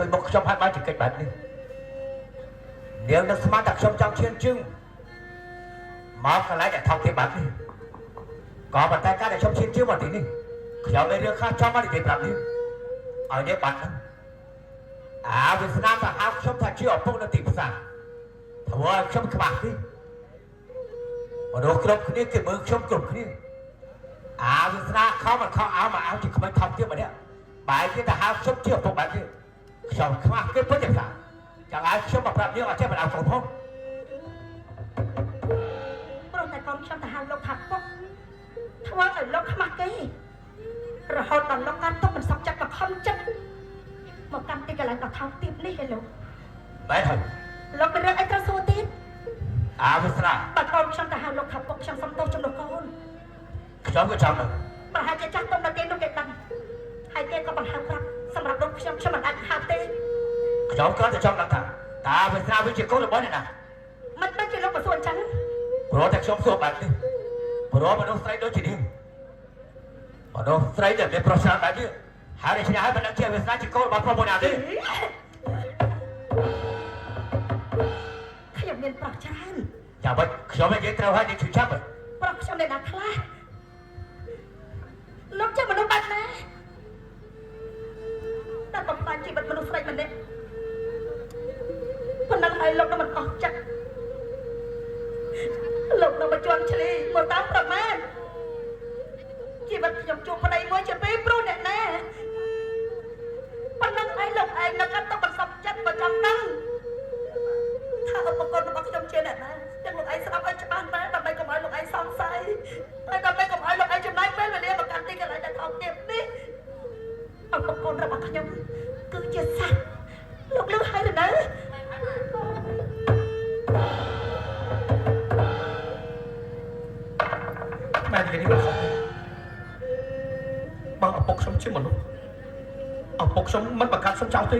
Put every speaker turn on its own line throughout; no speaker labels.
khơi một trong hai ba chỉ kịch bản đi nếu nó smart đặc trong trong thiên trưng mà cái lái để thọc cái bản đi có một tay cá để trong thiên trưng một tí đi kéo về đưa khác cho mà để kịch bản đi ở đây bản Việt Nam và học trong thành chưa ở phong nó tìm ra thua trong các bạn đi mà đồ cục kia cái mực trong cục kia Việt Nam không mà không áo mà áo chỉ không thọc tiếp mà đấy bài kia ta học trong chưa phong bản đi xong các bạn cái vấn đề là chẳng ai trong một đoạn như ở trên bản áo không không
rồi tại con trong ta học lộc thật không thua ở lộc mặc cái rồi họ toàn lộc ăn tốt mình sắp chặt mà không chắc một căn thì cái lại còn thao tiếp đi cái lộc
đấy thôi
lộc bên đây anh ta xô tiếp
Việt Nam
bà con trong ta học lộc thật không trong phong tô trong lộc con
trong cái trong này
bà hai cha chắc tông là tên nó kẹt đằng hai tên có bằng hàng răng xong rồi đốt trong mình ăn hạt tê
trong có trong đằng thẳng ta Việt Nam với chuyện cố là bó này nè
mất chỉ lúc mà xuân trắng
bro tại trong số bạn đi bro mà đâu say đâu chỉ đi mà đâu say để pro sang bạn đi hai đứa hai bạn đang chơi Việt Nam chỉ cố mà pro một nào đi
khi miền Bắc Tràn
chào bạn cho mấy cái trâu hai đi chịu chấp rồi
Bắc trong này đặt khla lúc chắc mà nó bắn nè ta còn phải chỉ bật mà nó say mình đấy phần năng này lúc đó mình còn chắc lúc đó mà chọn chili một tám phần man chỉ bật dòng chuột vào đây mới chỉ biết pro nè nè phần năng ấy lúc anh nó cắt tóc bằng sọc chất vào trong năngถ้าอุปกรณ์របស់ខ្ញុំជាអ្នកណាទាំងលោកឯងស្ដាប់ឲ្យច្បាស់ណាដើម្បីកុំឲ្យលោកឯងសង្ស័យហើយដើម្បីកុំឲ្យលោកឯងចំណាយពេលវេលាមកកាន់ទីកន្លែងដែលថោកទាបនេះឧបករណ៍របស់ខ្ញុំគឺជាសត្វលោកលឺហើយឬនៅ
ម៉ែនិយាយនេះមិនខុសទេបងឪពុកខ្ញុំជាមនុស្សឪពុកខ្ញុំមិនបង្កើតខ្ញុំចោលទេ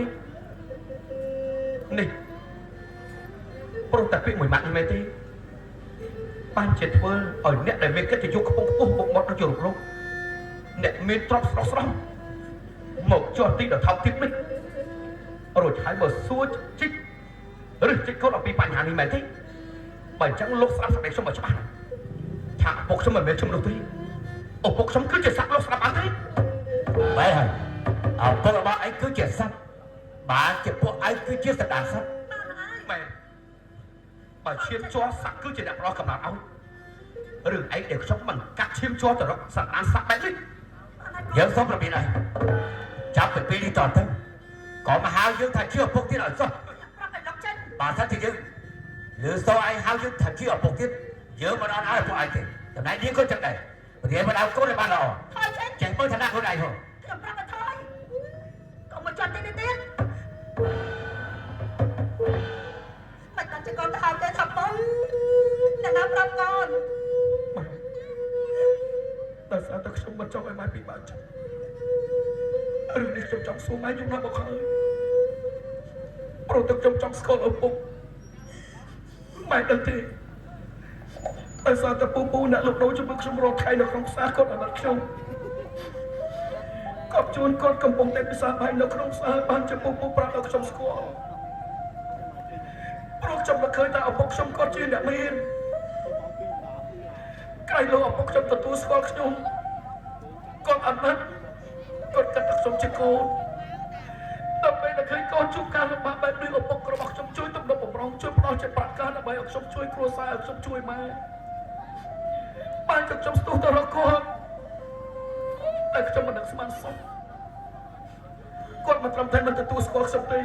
នេះព្រោះតែពាក្យមួយម៉ាត់នេះមែនទេបានជាធ្វើឲ្យអ្នកដែលមានកិត្តិយសខ្ពង់ខ្ពស់មកមកដល់ជារូបលោកអ្នកមានទ្រព្យស្រស់ស្រស់មកចុះទីដល់ថោកទាបនេះរួចហើយបើសួរជីកឬជីកកូនអំពីបញ្ហានេះមែនទេបើអញ្ចឹងលោកស្ដាប់សម្ដីខ្ញុំឲ្យច្បាស់ថាឪពុកខ្ញុំមិនមែនខ្ញុំនោះទេឪពុកខ្ញុំគឺជាសត្វលោកស្ដាប់អត់ទេ
បែរហើយឪពុករបស់ឯងគឺជាសត្វបានជាពួកឯងគឺជាសត្វដានសត្វ
មែនបើឈាមជ័រសត្វគឺជាអ្នកប្រោះកំណត់ឲ្យរឿងឯងដែលខ្ញុំមិនកាត់ឈាមជ័រទៅរកសត្វដានសត្វបែបនេះ
យើងសុំរបៀបនេះចាប់ពីពេលនេះតទៅក៏មកហៅយើងថាជាឪពុកទៀតឲ្យចុះ
ប្រាប់ឲ្យលោកចេញ
បើថាជាយើងឬសូឯងហៅយើងថាជាឪពុកទៀតយើងមិនអត់ឲ្យពួកឯងទេចំណែកយើងក៏ចឹងដែរព្រោះមិនឲ្យកូនឲ្យបានល្អ
ថយចេញ
ចេះមើលឋានៈខ្លួនឯងហ៎
ខ្ញុំប្រាប់ឲ្យថយកុំមកចាត់ទីនេះទៀតមិនតាំងជាកូនទៅហៅទេថាប៉ុនអ្នកណាប្រាប់កូន
តែស្អាតតែខ្ញុំមិនចង់ឲ្យម៉ែពិបាកចិត្តរឿងនេះខ្ញុំចង់សួរម៉ែយូរណាស់មកហើយព្រោះតែខ្ញុំចង់ស្គាល់ឪពុកម៉ែដឹងទេតែស្អាតតែពូអ្នកលោកដូរជាមួយខ្ញុំរត់ខៃនៅក្នុងផ្សារគាត់អាណិតខ្ញុំគាត់ជួនគាត់កំពុងតែពិសាបាយនៅក្នុងផ្សារបានជាពូប្រាប់ឲ្យខ្ញុំស្គាល់ព្រោះខ្ញុំមិនឃើញថាឪពុកខ្ញុំគាត់ជាអ្នកមានក្រៃលោកឪពុកខ្ញុំទទួលស្គាល់ខ្ញុំគាត់អាណិតគាត់គិតថាខ្ញុំជាកូនដល់ពេលដែលឃើញកូនជួបការលំបាកបែបនេះឪពុករបស់ខ្ញុំជួយទំនុកបំរុងជួយផ្ដោតជាប្រាក់ការដើម្បីឲ្យខ្ញុំជួយគ្រួសារឲ្យខ្ញុំជួយម៉ែបានខ្ញុំស្ទុះទៅរកគាត់តែខ្ញុំមិននឹកស្មានសោះគាត់មិនត្រឹមតែមិនទទួលស្គាល់ខ្ញុំទេ